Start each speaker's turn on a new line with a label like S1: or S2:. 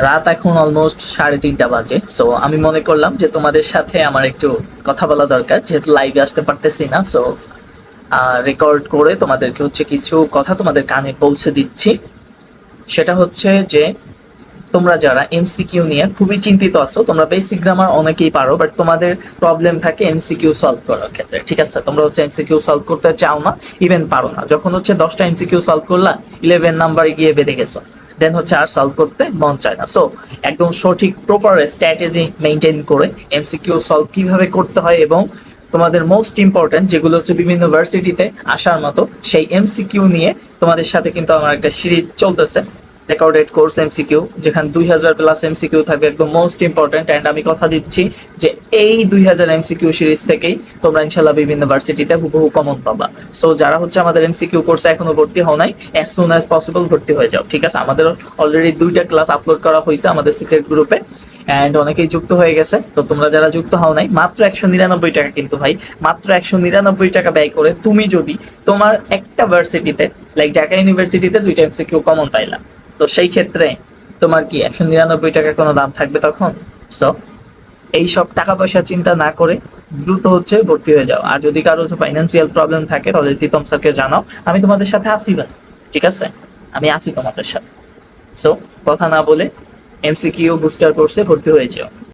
S1: রাত এখন অলমোস্ট 3:30 বাজে। সো আমি মনে করলাম যে তোমাদের সাথে আমার একটু কথা বলা দরকার, যেহেতু লাইভে আসতে পারতেছি না। সো রেকর্ড করে তোমাদেরকে হচ্ছে কিছু কথা তোমাদের কানে পৌঁছে দিচ্ছি। সেটা হচ্ছে যে তোমরা যারা এমসিকিউ নিয়ে খুবই চিন্তিত আছো, তোমরা বেসিক গ্রামার অনেকেই পারো, বাট তোমাদের প্রবলেম থাকে এমসিকিউ সলভ করার ক্ষেত্রে। ঠিক আছে, তোমরা হচ্ছে এমসিকিউ সলভ করতে চাও না, ইভেন পারো না। যখন হচ্ছে 10টা এমসিকিউ সলভ করলা, 11 নাম্বারে গিয়ে বেঁধে গেছো, দেন হচ্ছে আর সলভ করতে মন চায় না। সো একদম সঠিক প্রপার স্ট্র্যাটেজি মেনটেন করে এমসিকিউ সলভ কিভাবে করতে হয়, এবং তোমাদের মোস্ট ইম্পর্টেন্ট যেগুলো হচ্ছে বিভিন্ন ভার্সিটিতে আসার মতো সেই এমসিকিউ নিয়ে তোমাদের সাথে কিন্তু আমার একটা সিরিজ চলতেছে, রেকর্ডেড কোর্স এমসিকিউ, যেখানে 2000+ এমসিকিউ থাকবে, একদম মোস্ট ইম্পর্টেন্ট। অ্যান্ড আমি কথা দিচ্ছি যে এই 2000 এমসিকিউ সিরিজ থেকেই তোমরা ইনশাল্লাহ বিভিন্ন ভার্সিটিতে হুবহু কমন পাবা। সো যারা হচ্ছে আমাদের এমসিকিউ কোর্সে এখনো ভর্তি হও নাই, অ্যাজ সুন অ্যাজ পসিবল ভর্তি হয়ে যাও। ঠিক আছে, আমাদের অলরেডি 2টা ক্লাস আপলোড করা হয়েছে আমাদের সিক্রেট গ্রুপে, অ্যান্ড অনেকেই যুক্ত হয়ে গেছে। তো তোমরা যারা যুক্ত হও নাই, মাত্র 199 টাকা, কিন্তু ভাই মাত্র 199 টাকা ব্যয় করে তুমি যদি তোমার একটা ভার্সিটিতে, লাইক ঢাকা ইউনিভার্সিটিতে 2টা এমসিকিউ কমন পাইলা, তো সেই ক্ষেত্রে তোমার কি 199 টাকার কোনো দাম থাকবে তখন? সো এই সব টাকা পয়সা চিন্তা না করে দ্রুত হচ্ছে ভর্তি হয়ে যাও। আর যদি কারো ফাইন্যান্সিয়াল প্রবলেম থাকে তাহলে প্রীতম স্যারকে জানাও, আমি তোমাদের সাথে আসি না। ঠিক আছে, আমি আসি তোমাদের সাথে। সো কথা না বলে এমসিকিউ বুস্টার কোর্সে ভর্তি হয়ে যাও।